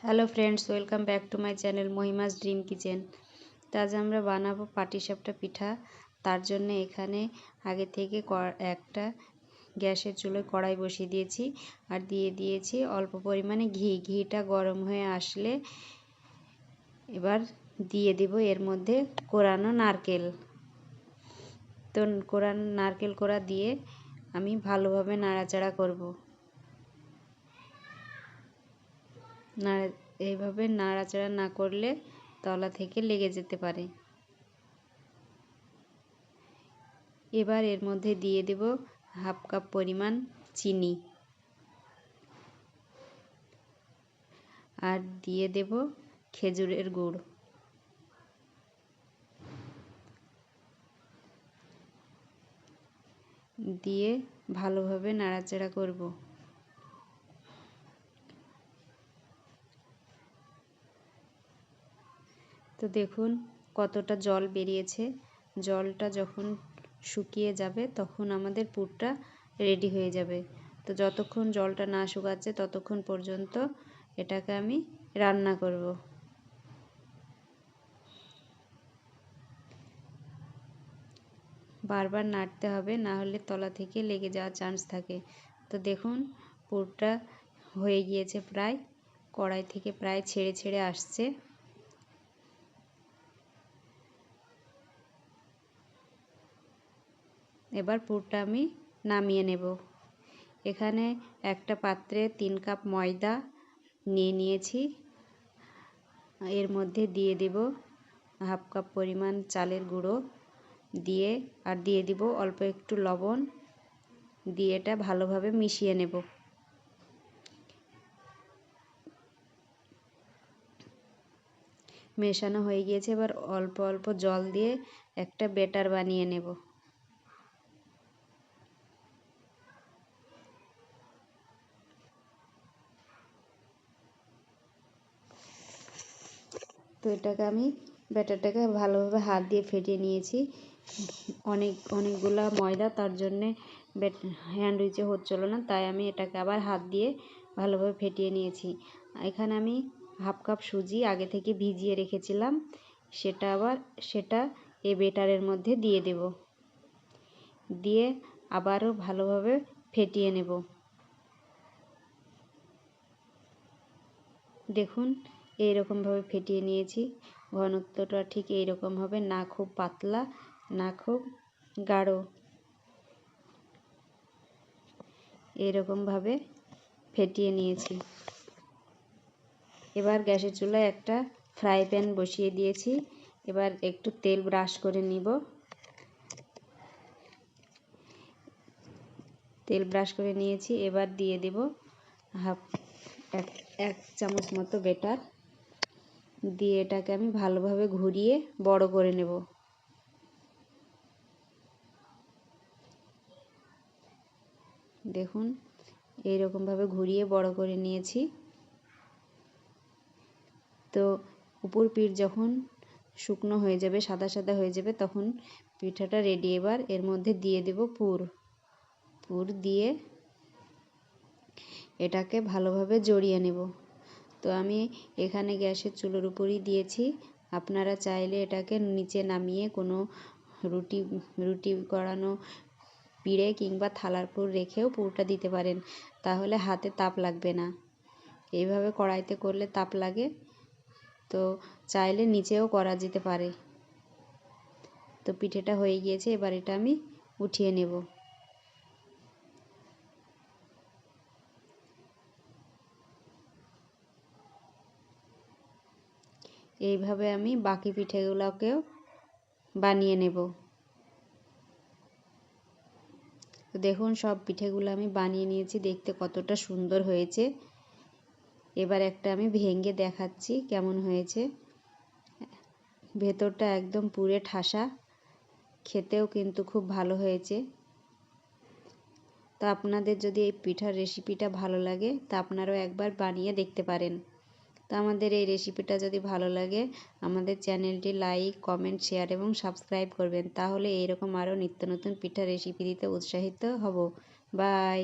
Hello friends, welcome back to my channel Mahima's dream kitchen. তো আজ আমরা বানাবো পাটিসাপটা পিঠা। তার জন্য এখানে আগে থেকে একটা গ্যাসের চুলোয় কড়াই বসিয়ে দিয়েছি আর দিয়ে দিয়েছি অল্প পরিমাণে ঘিটা গরম হয়ে আসলে এবার দিয়ে দিব এর মধ্যে কোরানো নারকেল। তো কোরানো নারকেল কোড়া দিয়ে আমি ভালোভাবে নাড়াচাড়া করব। এইভাবে নাড়াচাড়া না করলে তলা থেকে লেগে যেতে পারে। এবার এর মধ্যে দিয়ে দেব হাফ কাপ পরিমাণ চিনি আর দিয়ে দেব খেজুরের গুড়। দিয়ে ভালোভাবে নাড়াচাড়া করব। তো দেখুন কতটা জল বেরিয়েছে। জলটা যখন শুকিয়ে যাবে তখন আমাদের পুরটা রেডি হয়ে যাবে। তো যতক্ষণ জলটা না শুকাচ্ছে ততক্ষণ পর্যন্ত এটাকে আমি রান্না করব। বারবার নাড়তে হবে, না হলে তলা থেকে লেগে যাওয়ার চান্স থাকে। তো দেখুন পুরটা হয়ে গিয়েছে, প্রায় কড়াই থেকে প্রায় ছেড়ে ছেড়ে আসছে। এবার পুরটা আমি নামিয়ে নেব। এখানে একটা পাত্রে 3 কাপ ময়দা নিয়ে নিয়েছি। এর মধ্যে দিয়ে দেব হাফ কাপ পরিমাণ চালের গুঁড়ো দিয়ে দিব অল্প একটু লবণ দিয়ে এটা ভালোভাবে মিশিয়ে নেব। মেশানো হয়ে গিয়েছে, এবার অল্প অল্প জল দিয়ে একটা ব্যাটার বানিয়ে নেব। তো এটাকে আমি ব্যাটারটাকে ভালোভাবে হাত দিয়ে ফেটিয়ে নিয়েছি। অনেকগুলা ময়দা, তার জন্যে হ্যান্ড উইচে হচ্ছিল না, তাই আমি এটাকে আবার হাত দিয়ে ভালোভাবে ফেটিয়ে নিয়েছি। এখানে আমি হাফ কাপ সুজি আগে থেকে ভিজিয়ে রেখেছিলাম, সেটা এই ব্যাটারের মধ্যে দিয়ে দেব। দিয়ে আবারও ভালোভাবে ফেটিয়ে নেব। দেখুন এইরকমভাবে ফেটিয়ে নিয়েছি। ঘনত্বটা ঠিক এইরকম হবে, না খুব পাতলা না খুব গাঢ়। এইরকমভাবে ফেটিয়ে নিয়েছি। এবার গ্যাসের চুলায় একটা ফ্রাই প্যান বসিয়ে দিয়েছি। এবার একটু তেল ব্রাশ করে নিব। তেল ব্রাশ করে নিয়েছি। এবার দিয়ে দেব এক চামচ মতো ব্যাটার দিয়ে এটাকে আমি ভালোভাবে ঘুরিয়ে বড় করে নেব। দেখুন এইরকমভাবে ঘুরিয়ে বড় করে নিয়েছি। তো উপর পিঠ যখন শুকনো হয়ে যাবে, সাদা সাদা হয়ে যাবে, তখন পিঠাটা রেডি। এবার এর মধ্যে দিয়ে দেব পুর দিয়ে এটাকে ভালোভাবে জড়িয়ে নেব। তো আমি এখানে গ্যাসের চুলোর উপরই দিয়েছি। আপনারা চাইলে এটাকে নিচে নামিয়ে কোনো রুটি করানো পিঁড়ে কিংবা থালার উপর রেখেও পুরটা দিতে পারেন, তাহলে হাতে তাপ লাগবে না। এইভাবে কড়াইতে করলে তাপ লাগে, তো চাইলে নিচেও করা যেতে পারে। তো পিঠেটা হয়ে গিয়েছে, এবার এটা আমি উঠিয়ে নেব। এইভাবে আমি বাকি পিঠেগুলোকেও বানিয়ে নেব। তো দেখুন সব পিঠেগুলো আমি বানিয়ে নিয়েছি, দেখতে কতটা সুন্দর হয়েছে। এবার একটা আমি ভেঙে দেখাচ্ছি কেমন হয়েছে। ভেতরটা একদম পুরে ঠাসা, খেতেও কিন্তু খুব ভালো হয়েছে। তো আপনাদের যদি এই পিঠার রেসিপিটা ভালো লাগে তা আপনারাও একবার বানিয়ে দেখতে পারেন। তো আমাদের এই রেসিপিটা যদি ভালো লাগে আমাদের চ্যানেলটি লাইক, কমেন্ট, শেয়ার এবং সাবস্ক্রাইব করবেন, তাহলে এইরকম আরও নিত্য নতুন পিঠা রেসিপি দিতে উৎসাহিত হব। বাই।